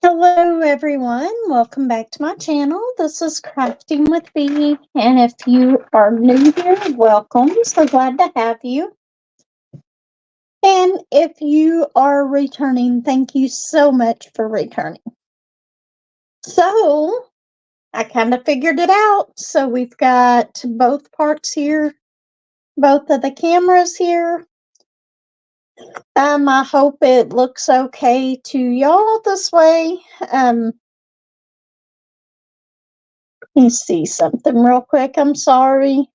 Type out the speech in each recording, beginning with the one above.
Hello everyone, welcome back to my channel. This is Crafting with Bee, and if you are new here, welcome. So glad to have you. And if you are returning, thank you so much for returning. So, I kind of figured it out. So we've got both parts here, both of the cameras here. I hope it looks okay to y'all this way. Let me see something real quick. I'm sorry.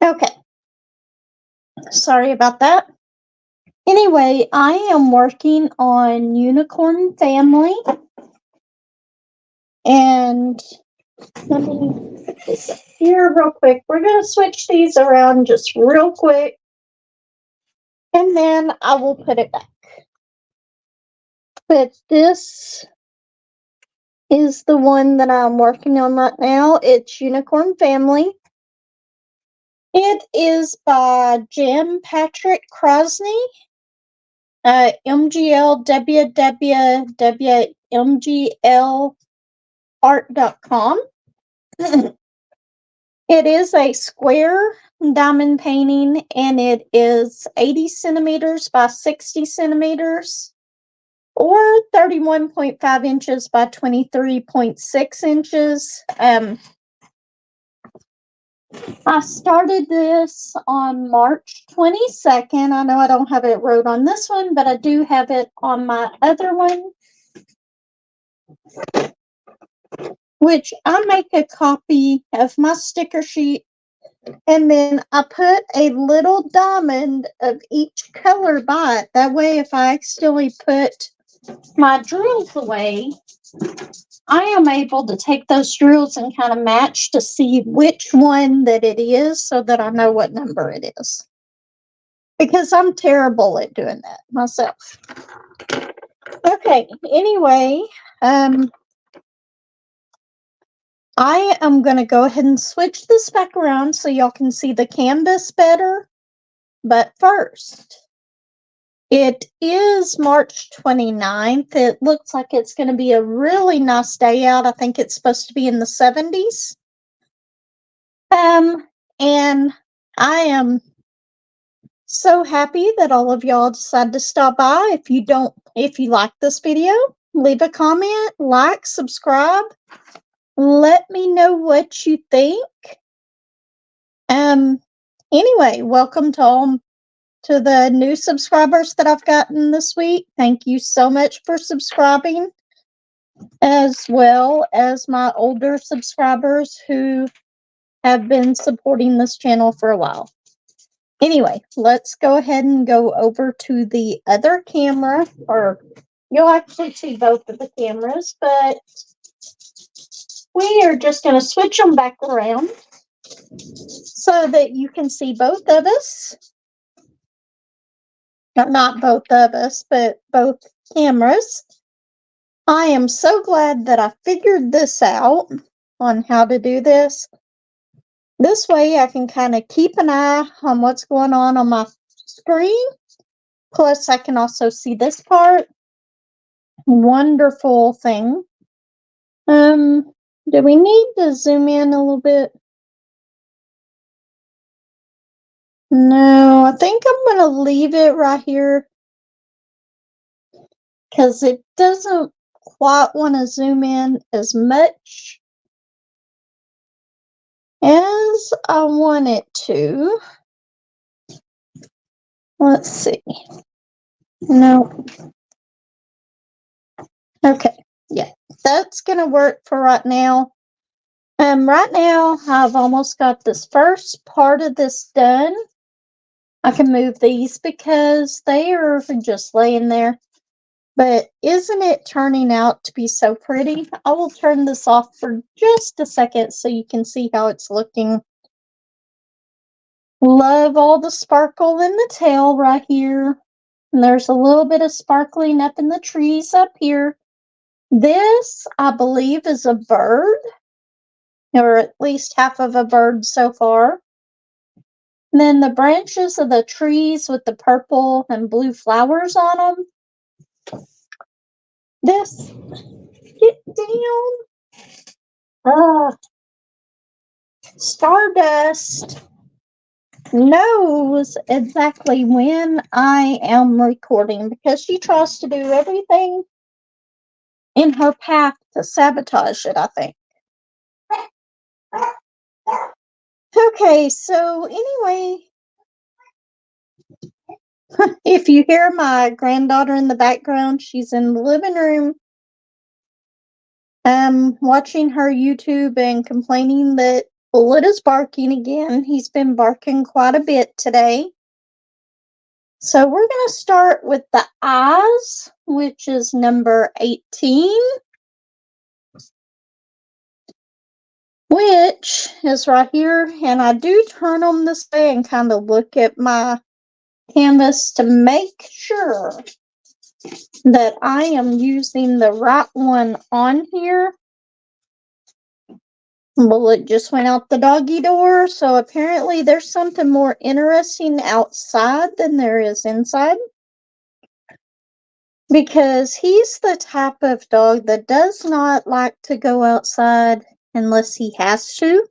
Okay. Sorry about that. Anyway, I am working on Unicorn Family. And let me put this up here real quick. We're going to switch these around just real quick. And then I will put it back. But this is the one that I'm working on right now. It's Unicorn Family. It is by Jim Patrick Crosney. MGL www.mglart.com. It is a square diamond painting, and it is 80 centimeters by 60 centimeters, or 31.5 inches by 23.6 inches. I started this on March 22nd. I know I don't have it wrote on this one, but I do have it on my other one, which I make a copy of my sticker sheet, and then I put a little diamond of each color by it. That way, if I accidentally put my drills away, I am able to take those drills and kind of match to see which one that it is, so that I know what number it is. Because I'm terrible at doing that myself. Okay, anyway, I am going to go ahead and switch this back around so y'all can see the canvas better. But first, it is March 29th. It looks like it's going to be a really nice day out. I think it's supposed to be in the 70s. And I am so happy that all of y'all decided to stop by. If you like this video, leave a comment, like, subscribe. Let me know what you think. Anyway, welcome to the new subscribers that I've gotten this week. Thank you so much for subscribing, as well as my older subscribers who have been supporting this channel for a while. Anyway, let's go ahead and go over to the other camera, or you'll actually see both of the cameras, but we are just going to switch them back around so that you can see both of us. Not both of us, but both cameras. I am so glad that I figured this out on how to do this. This way I can kind of keep an eye on what's going on my screen. Plus I can also see this part. Wonderful thing. Do we need to zoom in a little bit? No, I think I'm going to leave it right here because it doesn't quite want to zoom in as much as I want it to. Let's see. No. Okay. Yeah, that's going to work for right now. Right now, I've almost got this first part of this done. I can move these because they are just laying there. But isn't it turning out to be so pretty? I will turn this off for just a second so you can see how it's looking. Love all the sparkle in the tail right here. And there's a little bit of sparkling up in the trees up here. This, I believe, is a bird, or at least half of a bird so far. And then the branches of the trees with the purple and blue flowers on them. This, get down. Stardust knows exactly when I am recording because she tries to do everything in her path to sabotage it, I think. Okay, so anyway, if you hear my granddaughter in the background, she's in the living room watching her YouTube and complaining that Bullet is barking again. He's been barking quite a bit today. So we're going to start with the eyes, which is number 18, which is right here. And I do turn them this way and kind of look at my canvas to make sure that I am using the right one on here. Bullet just went out the doggy door, so apparently there's something more interesting outside than there is inside. Because he's the type of dog that does not like to go outside unless he has to.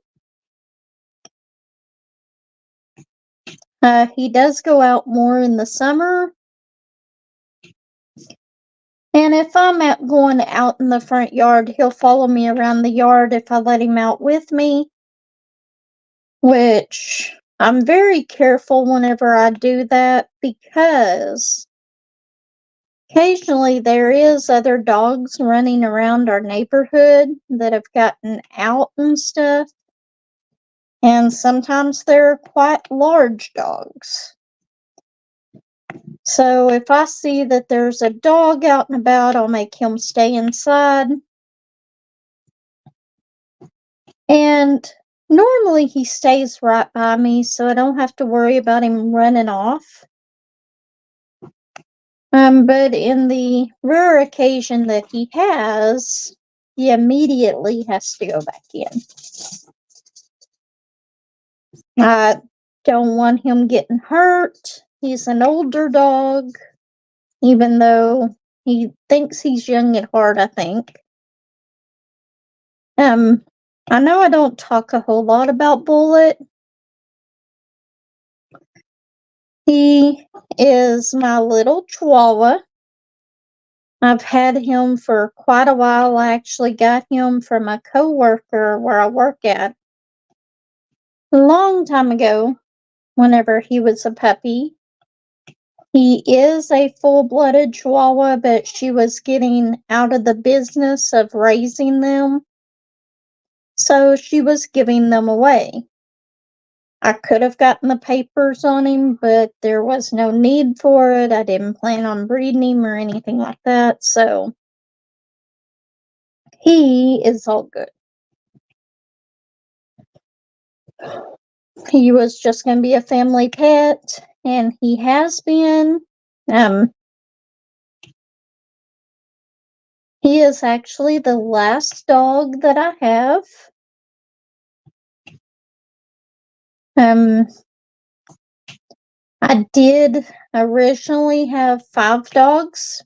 He does go out more in the summer. And if I'm going out in the front yard, he'll follow me around the yard if I let him out with me. Which I'm very careful whenever I do that because occasionally there is other dogs running around our neighborhood that have gotten out and stuff. And sometimes they're quite large dogs. So if I see that there's a dog out and about, I'll make him stay inside. And normally he stays right by me, so I don't have to worry about him running off. But in the rare occasion that he has, he immediately has to go back in. I don't want him getting hurt. He's an older dog, even though he thinks he's young at heart, I think. I know I don't talk a whole lot about Bullet. He is my little Chihuahua. I've had him for quite a while. I actually got him from a coworker where I work at a long time ago, whenever he was a puppy. He is a full-blooded Chihuahua, but she was getting out of the business of raising them, so she was giving them away. I could have gotten the papers on him, but there was no need for it. I didn't plan on breeding him or anything like that, so he is all good. He was just going to be a family pet, and he has been. He is actually the last dog that I have. I did originally have 5 dogs,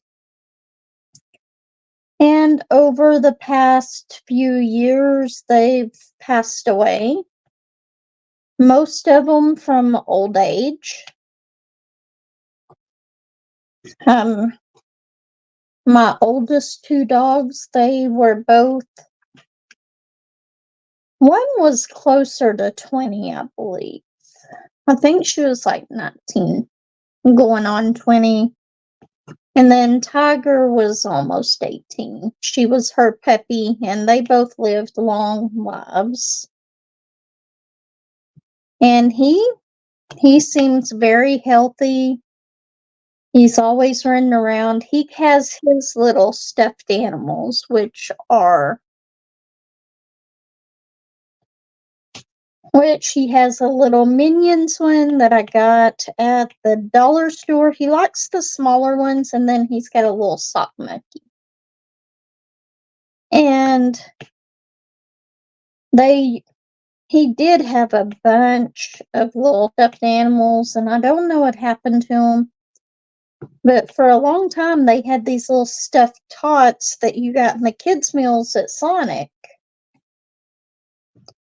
and over the past few years, they've passed away. Most of them from old age. My oldest 2 dogs, they were both, one was closer to 20, I believe. I think she was like 19, going on 20. And then Tiger was almost 18. She was her puppy, and they both lived long lives. And he seems very healthy. He's always running around. He has his little stuffed animals, which he has a little Minions one that I got at the dollar store. He likes the smaller ones, and then he's got a little sock monkey. And he did have a bunch of little stuffed animals, and I don't know what happened to them. But for a long time, they had these little stuffed tots that you got in the kids' meals at Sonic.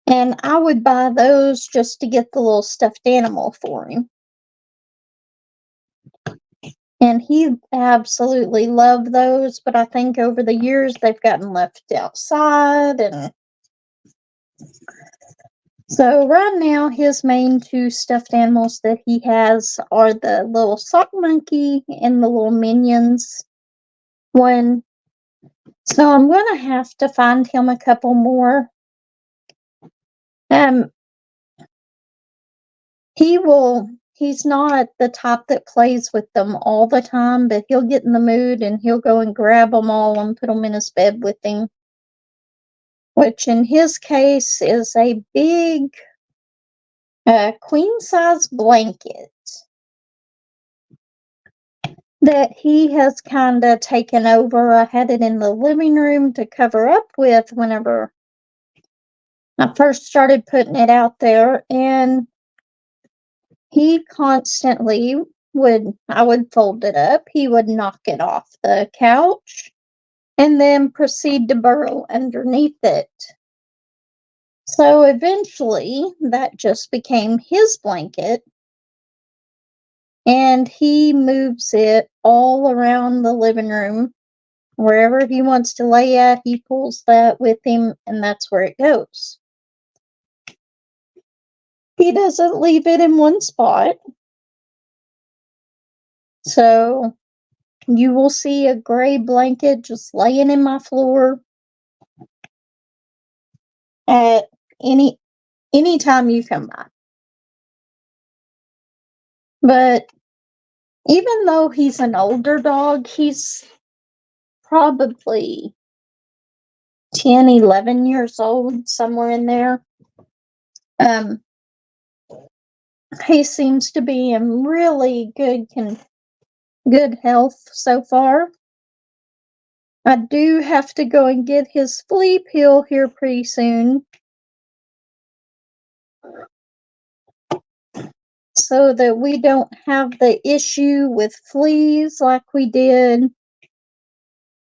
And I would buy those just to get the little stuffed animal for him. And he absolutely loved those, but I think over the years they've gotten left outside. And so right now, his main two stuffed animals that he has are the little sock monkey and the little minions one. So I'm going to have to find him a couple more. Um, he's not the type that plays with them all the time, but he'll get in the mood and he'll go and grab them all and put them in his bed with him, which in his case is a big queen size blanket that he has kind of taken over. I had it in the living room to cover up with whenever I first started putting it out there, and he constantly I would fold it up, he would knock it off the couch, and then proceed to burrow underneath it. So eventually, that just became his blanket, and he moves it all around the living room. Wherever he wants to lay at, he pulls that with him, and that's where it goes. He doesn't leave it in one spot. So you will see a gray blanket just laying in my floor at any time you come by. But even though he's an older dog, he's probably 10, 11 years old, somewhere in there. He seems to be in really good health so far. I do have to go and get his flea pill here pretty soon, so that we don't have the issue with fleas like we did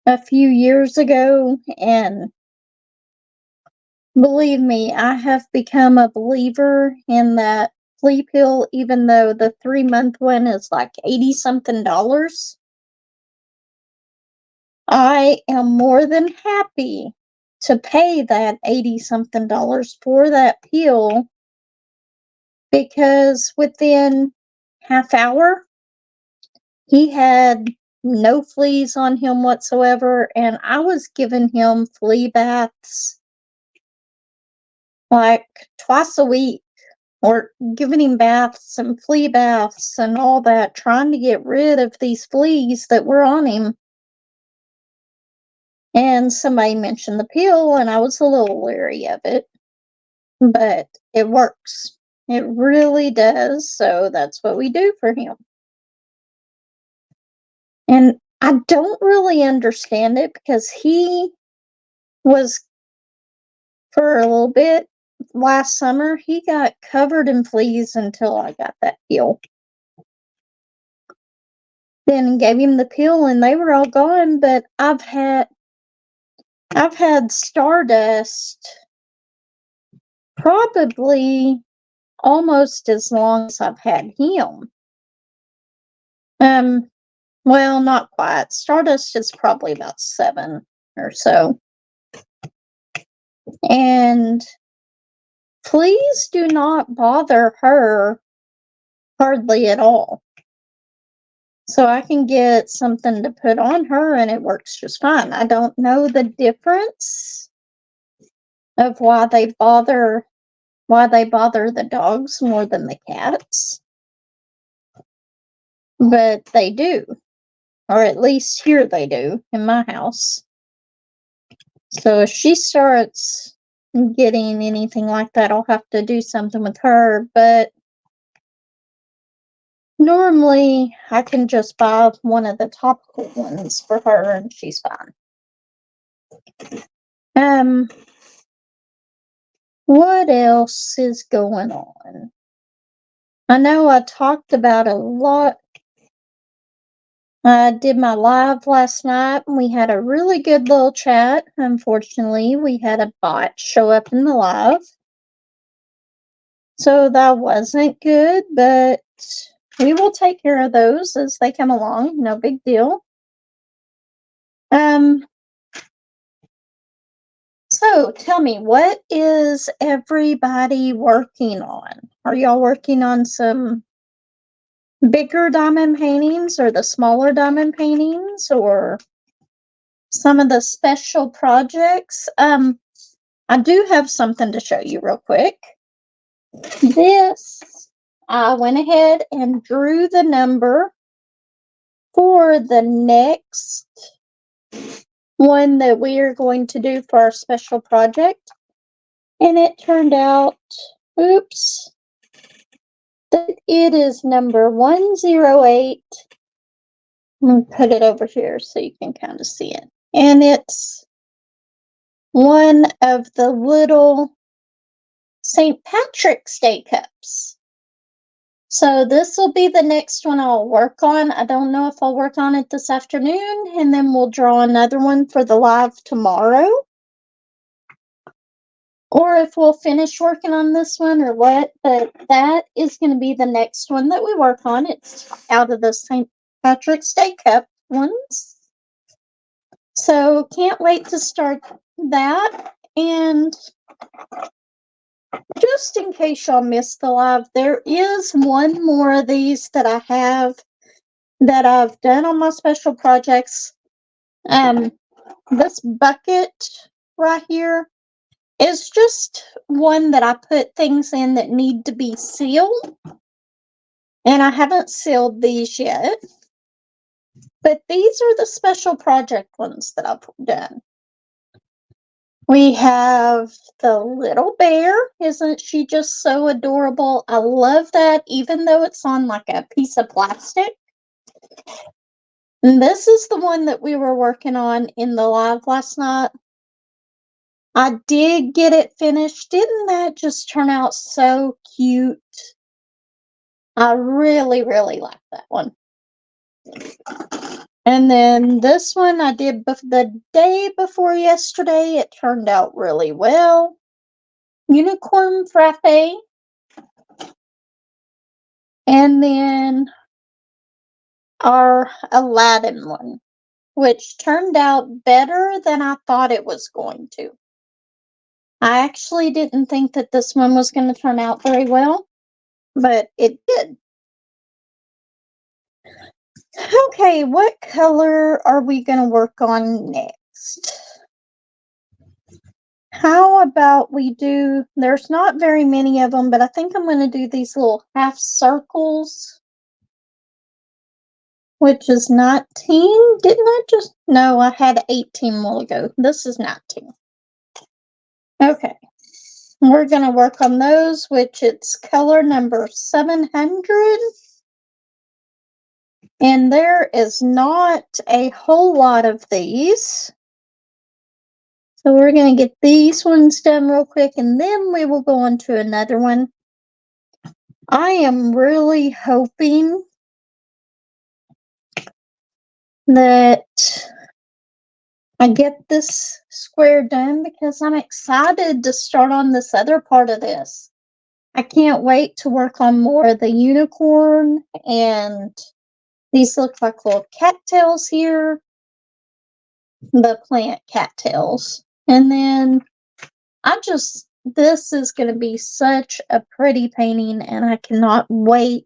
a few years ago. And believe me, I have become a believer in that flea pill, even though the 3-month one is like 80 something dollars. I am more than happy to pay that 80 something dollars for that pill, because within half hour he had no fleas on him whatsoever, and I was giving him flea baths like twice a week, or giving him baths and flea baths and all that, trying to get rid of these fleas that were on him. And somebody mentioned the pill, and I was a little leery of it, but it works. It really does. So that's what we do for him. And I don't really understand it, because he was, for a little bit last summer, he got covered in fleas until I got that pill. Then gave him the pill and they were all gone, but I've had Stardust probably almost as long as I've had him. Well, not quite. Stardust is probably about 7 or so. And fleas do not bother her hardly at all. So I can get something to put on her and it works just fine. I don't know the difference of why they bother the dogs more than the cats. But they do. Or at least here they do in my house. So if she starts getting anything like that, I'll have to do something with her. But normally I can just buy one of the topical ones for her and she's fine. What else is going on? I know I talked about a lot. I did my live last night and we had a really good little chat. Unfortunately, we had a bot show up in the live. So that wasn't good, but we will take care of those as they come along. No big deal. So tell me, what is everybody working on? Are y'all working on some bigger diamond paintings or the smaller diamond paintings or some of the special projects? I do have something to show you real quick. This, I went ahead and drew the number for the next one that we are going to do for our special project. And it turned out, oops, that it is number 108. Let me put it over here so you can kind of see it. And it's one of the little St. Patrick's Day cups. So this will be the next one I'll work on. I don't know if I'll work on it this afternoon, and then we'll draw another one for the live tomorrow. Or if we'll finish working on this one or what, but that is going to be the next one that we work on. It's out of the St. Patrick's Day cup ones. So can't wait to start that. And just in case y'all missed the live, there is one more of these that I have that I've done on my special projects. This bucket right here is just one that I put things in that need to be sealed. And I haven't sealed these yet. But these are the special project ones that I've done. We have the little bear. Isn't she just so adorable? I love that, even though it's on like a piece of plastic. And this is the one that we were working on in the live last night. I did get it finished. Didn't that just turn out so cute? I really, really like that one. And then this one I did the day before yesterday. It turned out really well. Unicorn frappe. And then our Aladdin one, which turned out better than I thought it was going to. I actually didn't think that this one was going to turn out very well, but it did. Okay, what color are we going to work on next? How about we do, there's not very many of them, but I think I'm going to do these little half circles, which is 19. Didn't I just, no, I had 18 a while ago. This is 19. Okay, we're going to work on those, which it's color number 700. And there is not a whole lot of these. So we're going to get these ones done real quick, and then we will go on to another one. I am really hoping that I get this square done because I'm excited to start on this other part of this. I can't wait to work on more of the unicorn, and these look like little cattails here. The plant cattails. And then this is going to be such a pretty painting, and I cannot wait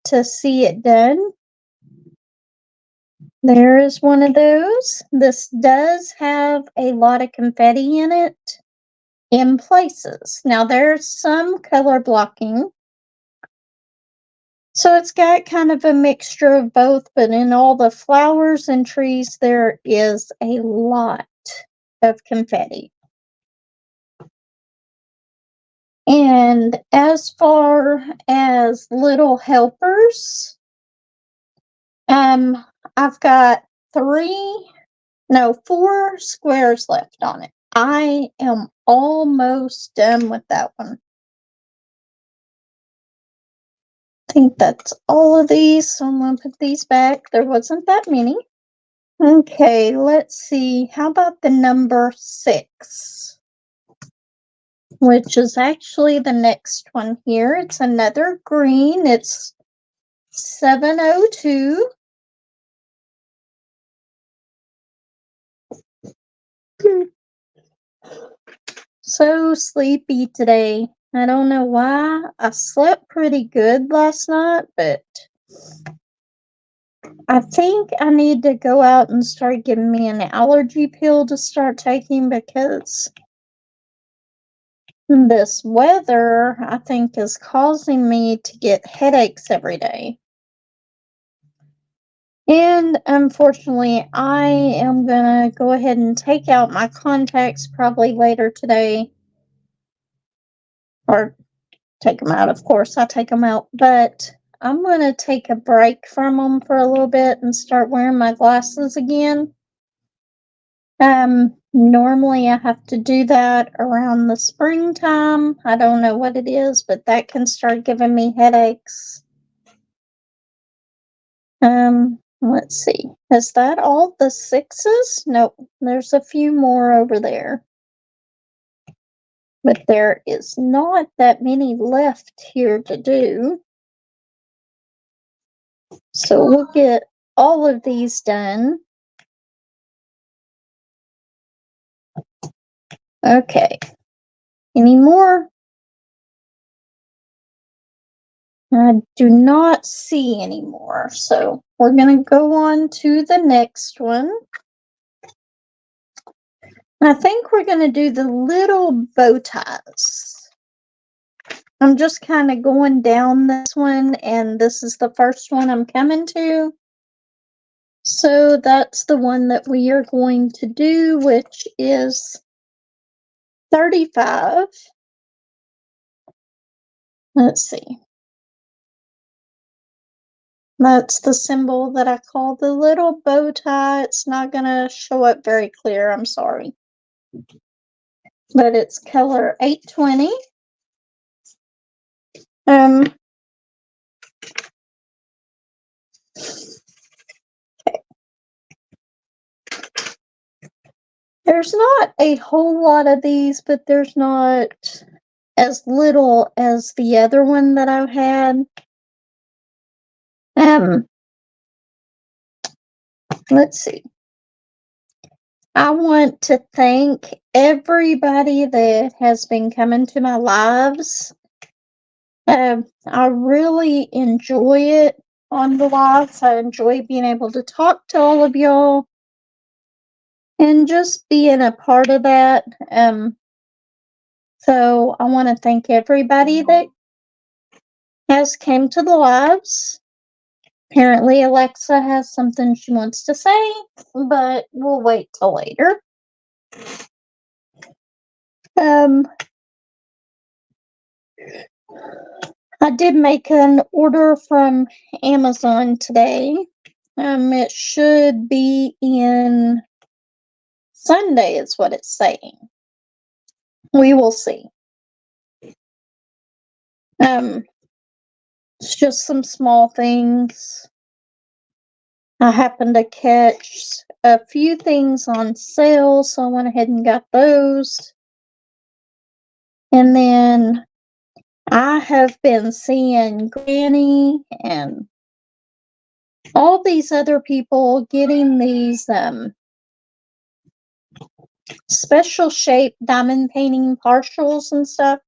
to see it done. There is one of those. This does have a lot of confetti in it in places. Now there's some color blocking. So it's got kind of a mixture of both, but in all the flowers and trees, there is a lot of confetti. And as far as little helpers, I've got 3 No, 4 squares left on it. I am almost done with that one. I think that's all of these, so I'm going to put these back. There wasn't that many. Okay, let's see. How about the number 6? Which is actually the next one here. It's another green. It's 702. So sleepy today. I don't know why. I slept pretty good last night, but I think I need to go out and start getting me an allergy pill to start taking, because this weather, I think, is causing me to get headaches every day. And unfortunately, I am gonna go ahead and take out my contacts probably later today. Or take them out, of course, I take them out. But I'm gonna take a break from them for a little bit and start wearing my glasses again. Normally I have to do that around the springtime. I don't know what it is, but that can start giving me headaches. Let's see. Is that all the 6s? Nope. There's a few more over there. But there is not that many left here to do. So we'll get all of these done. Okay. Any more? I do not see any more. So we're going to go on to the next one. I think we're going to do the little bow ties. I'm just kind of going down this one, and this is the first one I'm coming to. So that's the one that we are going to do, which is 35. Let's see. That's the symbol that I call the little bow tie. It's not going to show up very clear, I'm sorry. But it's color 820. Okay. There's not a whole lot of these, but there's not as little as the other one that I've had. Let's see. I want to thank everybody that has been coming to my lives. I really enjoy it on the lives. I enjoy being able to talk to all of y'all and just being a part of that. So I want to thank everybody that has came to the lives. Apparently Alexa has something she wants to say, but we'll wait till later. I did make an order from Amazon today. It should be in Sunday, is what it's saying. We will see. It's just some small things. I happened to catch a few things on sale, so I went ahead and got those. And then I have been seeing Granny and all these other people getting these special shape diamond painting partials and stuff.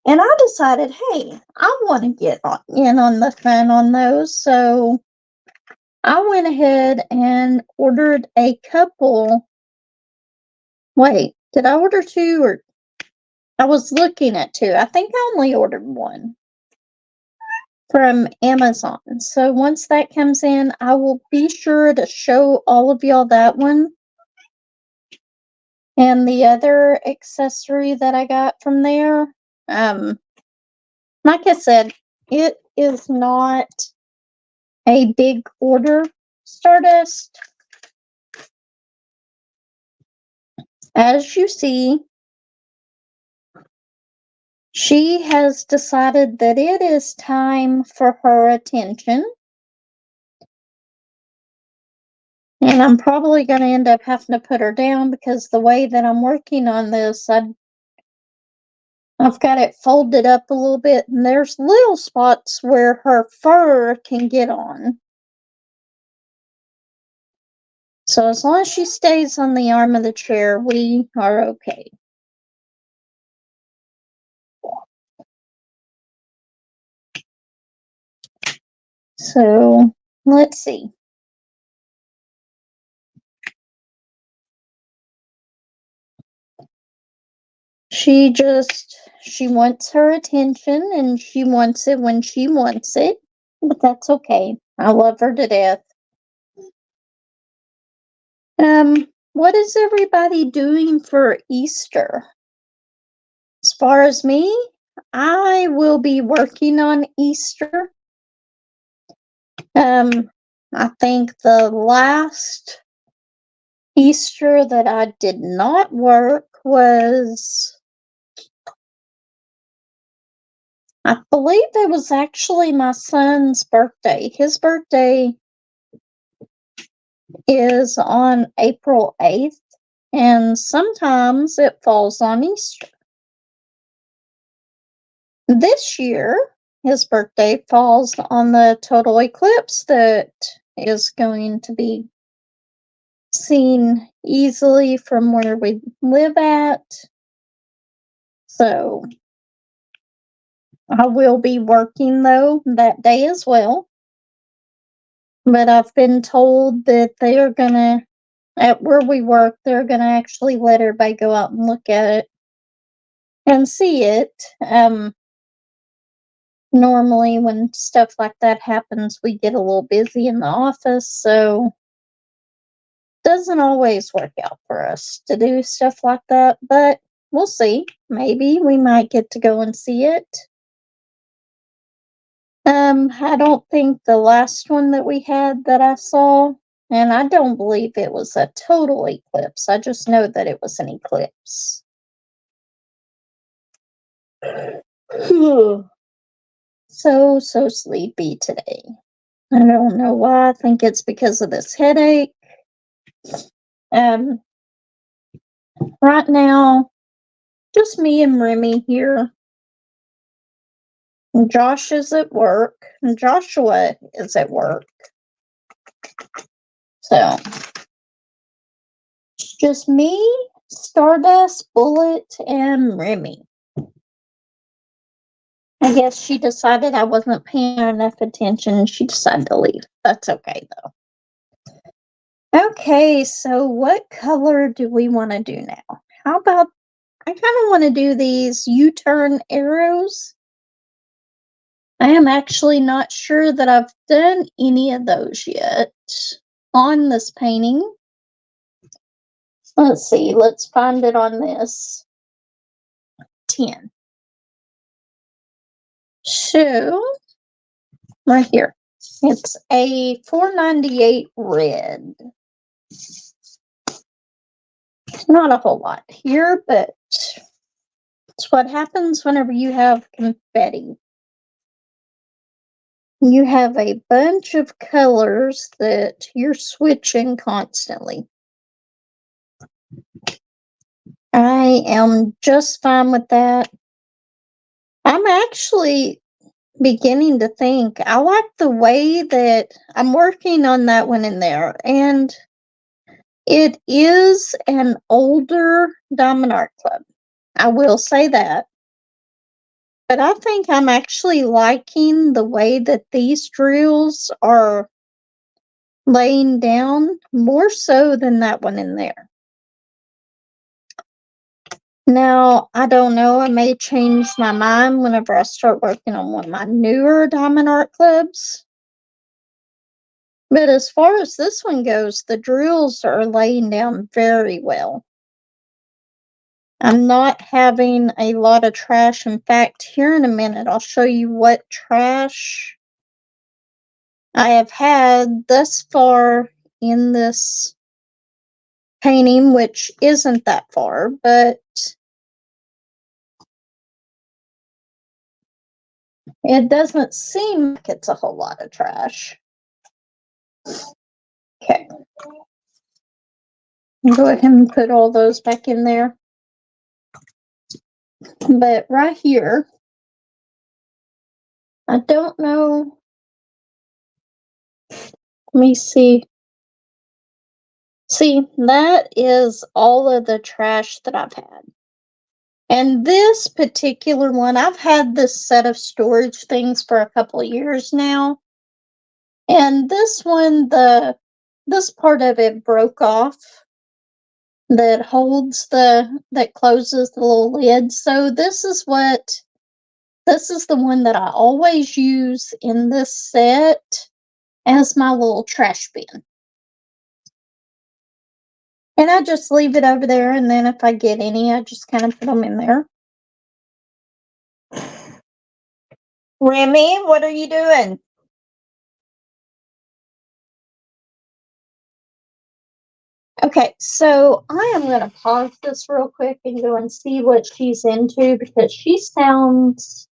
And I decided, hey, I want to get in on the fun on those. So I went ahead and ordered a couple. Wait, did I order 2, or I was looking at 2? I think I only ordered 1 from Amazon. So once that comes in, I will be sure to show all of y'all that one. And the other accessory that I got from there, like I said, it is not a big order. Stardust. As you see, she has decided that it is time for her attention. And I'm probably going to end up having to put her down because the way that I'm working on this, I've got it folded up a little bit, and there's little spots where her fur can get on. So as long as she stays on the arm of the chair, we are okay. So let's see. She wants her attention, and she wants it when she wants it, but that's okay. I love her to death. What is everybody doing for Easter? As far as me, I will be working on Easter. I think the last Easter that I did not work was, I believe it was actually my son's birthday. His birthday is on April 8th, and sometimes it falls on Easter. This year, his birthday falls on the total eclipse that is going to be seen easily from where we live at. So I will be working though that day as well. But I've been told that they are gonna, at where we work, they're gonna actually let everybody go out and look at it and see it. Normally when stuff like that happens, we get a little busy in the office, so doesn't always work out for us to do stuff like that, but we'll see. Maybe we might get to go and see it. I don't think the last one that we had that I saw, and I don't believe it was a total eclipse. I just know that it was an eclipse. So sleepy today. I don't know why. I think it's because of this headache. Right now, just me and Remy here. Josh is at work, and Joshua is at work. So, it's just me, Stardust, Bullet, and Remy. I guess she decided I wasn't paying her enough attention, and she decided to leave. That's okay, though. Okay, so what color do we want to do now? How about, I kind of want to do these U-turn arrows. I am actually not sure that I've done any of those yet on this painting. Let's see, let's find it on this 10. So, right here, it's a 498 red. Not a whole lot here, but it's what happens whenever you have confetti. You have a bunch of colors that you're switching constantly. I am just fine with that. I'm actually beginning to think I like the way that I'm working on that one in there, and it is an older Diamond Art Club. I will say that. But I think I'm actually liking the way that these drills are laying down more so than that one in there. Now, I don't know, I may change my mind whenever I start working on one of my newer Diamond Art Clubs. But as far as this one goes, the drills are laying down very well. I'm not having a lot of trash. In fact, here in a minute, I'll show you what trash I have had thus far in this painting, which isn't that far, but it doesn't seem like it's a whole lot of trash. Okay. Go ahead and put all those back in there. But right here, I don't know. Let me see. See, that is all of the trash that I've had. And this particular one, I've had this set of storage things for a couple of years now. And this one, this part of it broke off that holds that closes the little lid. So this is the one that I always use in this set as my little trash bin. And I just leave it over there, and then if I get any, I just kind of put them in there. Remy, what are you doing? Okay, so I am going to pause this real quick and go and see what she's into because she sounds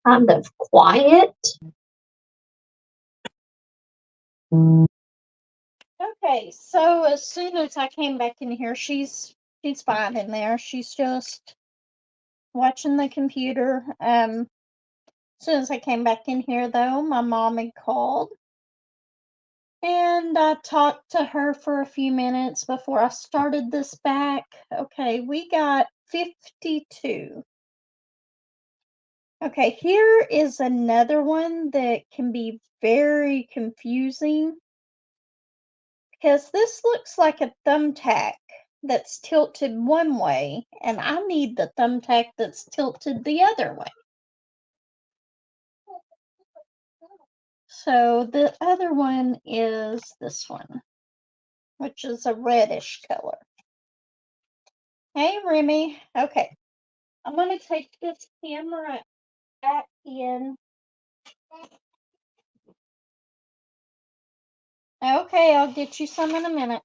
kind of quiet. Okay, so as soon as I came back in here, she's fine in there. She's just watching the computer. As soon as I came back in here, though, my mom had called. And I talked to her for a few minutes before I started this back. Okay, we got 52. Okay, here is another one that can be very confusing because this looks like a thumbtack that's tilted one way, and I need the thumbtack that's tilted the other way. So the other one is this one, which is a reddish color. Hey, Remy. Okay, I'm going to take this camera back in. Okay, I'll get you some in a minute.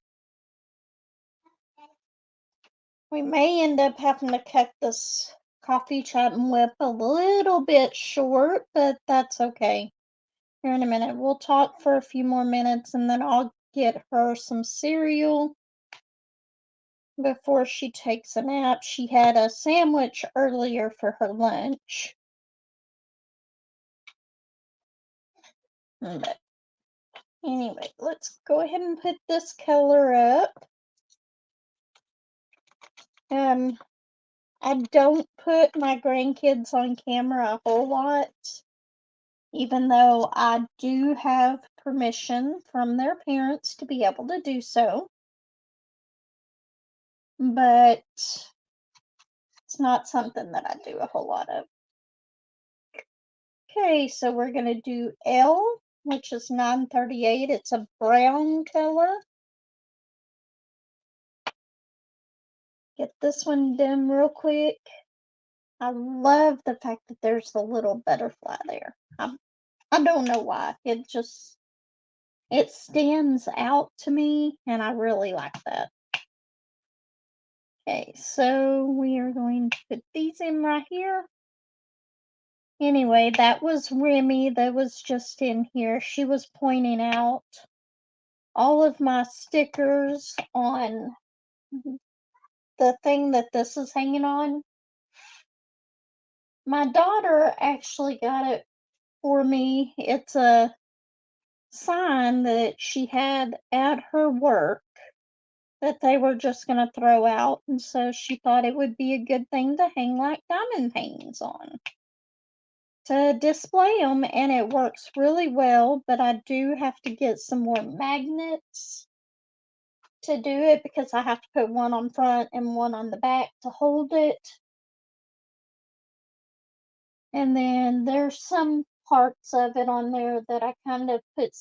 We may end up having to cut this coffee chat and whip a little bit short, but that's okay. Here in a minute. We'll talk for a few more minutes and then I'll get her some cereal before she takes a nap. She had a sandwich earlier for her lunch. But anyway, let's go ahead and put this color up. I don't put my grandkids on camera a whole lot, even though I do have permission from their parents to be able to do so. But it's not something that I do a whole lot of. Okay, so we're going to do L, which is 938. It's a brown color. Get this one done real quick. I love the fact that there's a little butterfly there. I don't know why. It stands out to me, and I really like that. Okay, so we are going to put these in right here. Anyway, that was Remy that was just in here. She was pointing out all of my stickers on the thing that this is hanging on. My daughter actually got it for me. It's a sign that she had at her work that they were just going to throw out, and so she thought it would be a good thing to hang like diamond paintings on to display them, and it works really well. But I do have to get some more magnets to do it because I have to put one on front and one on the back to hold it. And then there's some parts of it on there that I kind of put.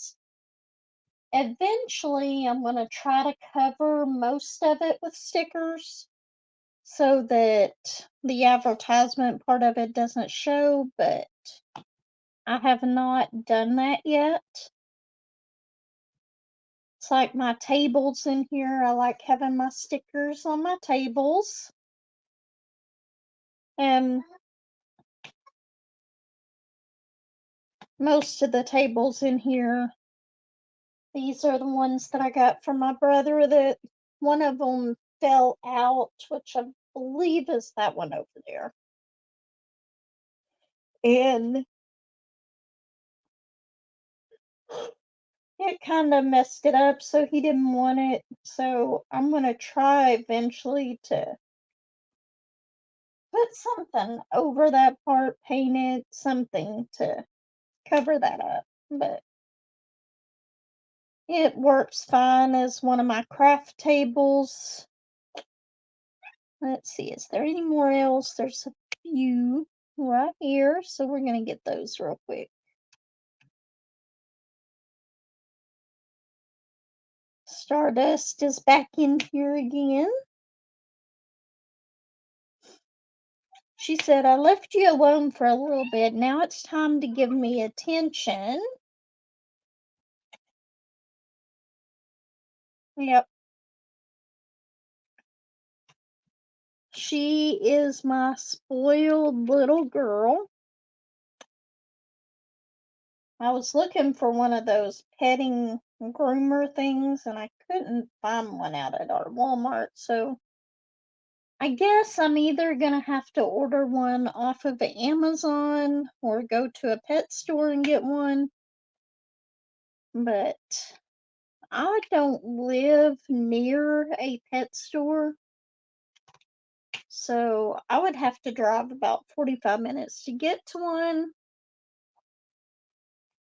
Eventually, I'm going to try to cover most of it with stickers so that the advertisement part of it doesn't show, but I have not done that yet. It's like my tables in here. I like having my stickers on my tables. And most of the tables in here, these are the ones that I got from my brother. That one of them fell out, which I believe is that one over there. And it kind of messed it up, so he didn't want it. So I'm going to try eventually to put something over that part, paint it, something to cover that up. But it works fine as one of my craft tables. Let's see, is there any more else? There's a few right here, so we're going to get those real quick. Stardust is back in here again. She said, I left you alone for a little bit. Now it's time to give me attention. Yep. She is my spoiled little girl. I was looking for one of those petting groomer things and I couldn't find one out at our Walmart. So I guess I'm either going to have to order one off of Amazon or go to a pet store and get one. But I don't live near a pet store. So I would have to drive about 45 minutes to get to one.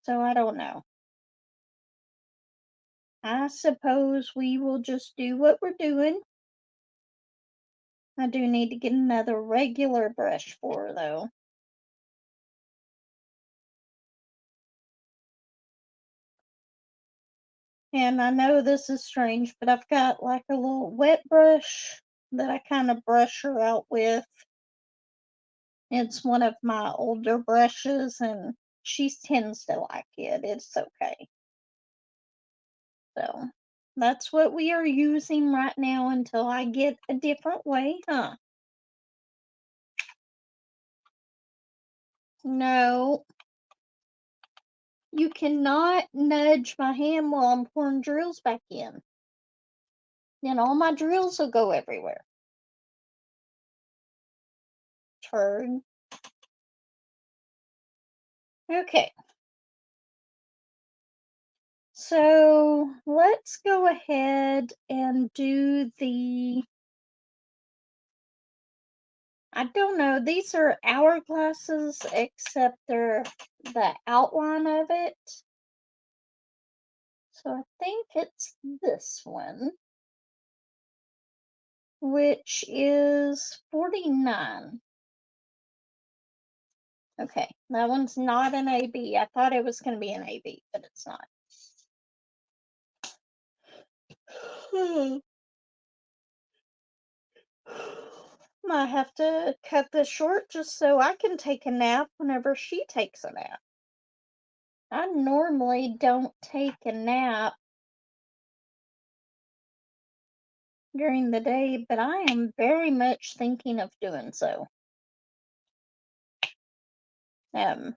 So I don't know. I suppose we will just do what we're doing. I do need to get another regular brush for her, though. And I know this is strange, but I've got like a little wet brush that I kind of brush her out with. It's one of my older brushes, and she tends to like it. It's okay. So that's what we are using right now until I get a different way, huh? No, you cannot nudge my hand while I'm pouring drills back in. Then all my drills will go everywhere. Turd. Okay. So let's go ahead and do I don't know, these are hourglasses, except they're the outline of it. So I think it's this one, which is 49. Okay, that one's not an AB. I thought it was going to be an AB, but it's not. Might have to cut this short just so I can take a nap whenever she takes a nap. I normally don't take a nap during the day, but I am very much thinking of doing so. Let's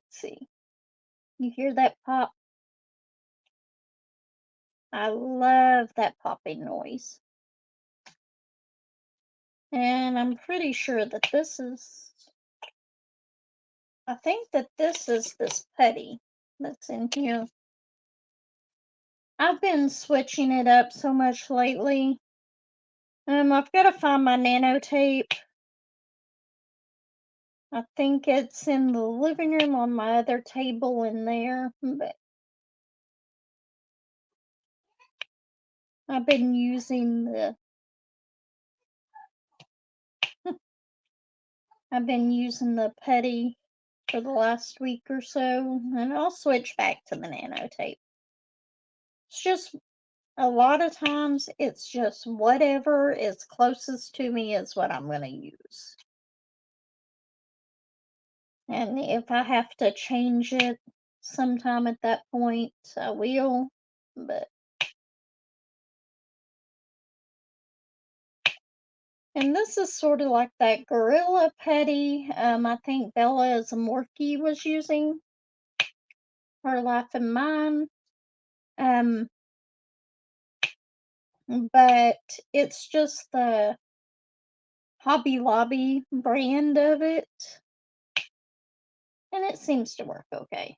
see. You hear that pop? I love that popping noise. And I'm pretty sure that I think that this is this putty that's in here. I've been switching it up so much lately. I've got to find my nano tape. I think it's in the living room on my other table in there, but I've been using the putty for the last week or so, and I'll switch back to the nano tape. It's just a lot of times it's just whatever is closest to me is what I'm going to use. And if I have to change it, sometime at that point, I will. But and this is sort of like that gorilla patty. I think Bella as a Morkie was using her Life and Mine. Um, but it's just the Hobby Lobby brand of it, and it seems to work okay.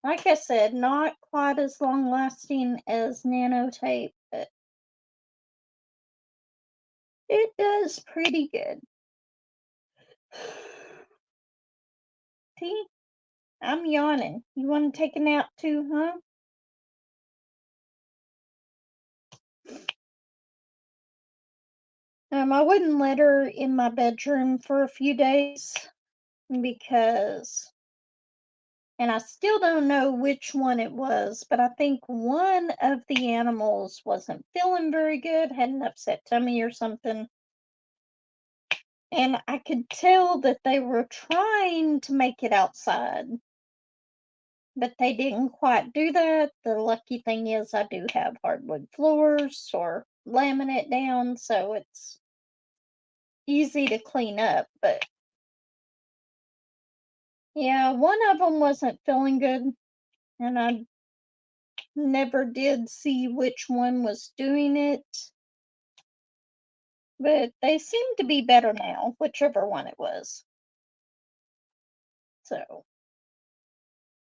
Like I said, not quite as long lasting as nano tape, but it does pretty good. See, I'm yawning. You want to take a nap too, huh? I wouldn't let her in my bedroom for a few days because, and I still don't know which one it was, but I think one of the animals wasn't feeling very good, had an upset tummy or something. And I could tell that they were trying to make it outside, but they didn't quite do that. The lucky thing is I do have hardwood floors or laminate down, so it's easy to clean up. But yeah, one of them wasn't feeling good, and I never did see which one was doing it, but they seem to be better now, whichever one it was. So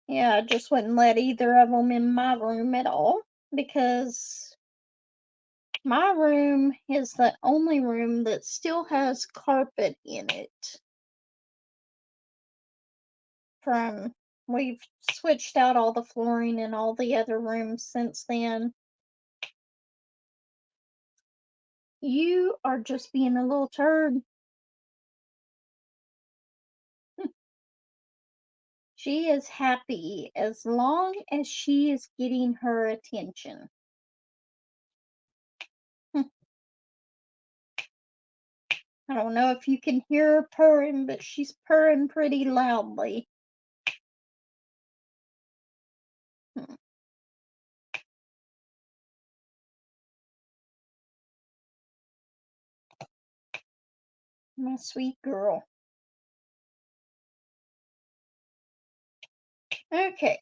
yeah, I just wouldn't let either of them in my room at all because my room is the only room that still has carpet in it. From we've switched out all the flooring in all the other rooms since then. You are just being a little turd. She is happy as long as she is getting her attention. I don't know if you can hear her purring, but she's purring pretty loudly. Hmm, my sweet girl. Okay,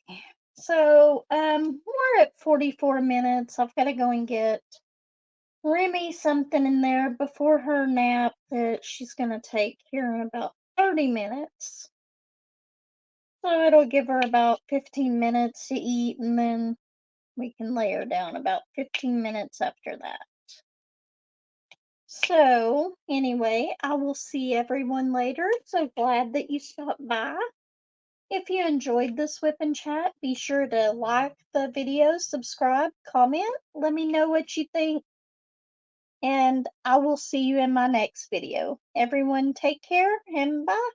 so we're at 44 minutes. I've got to go and get Remy something in there before her nap that she's gonna take here in about 30 minutes. So it'll give her about 15 minutes to eat, and then we can lay her down about 15 minutes after that. So, anyway, I will see everyone later. So glad that you stopped by. If you enjoyed this whip and chat, be sure to like the video, subscribe, comment, let me know what you think, and I will see you in my next video. Everyone take care and bye.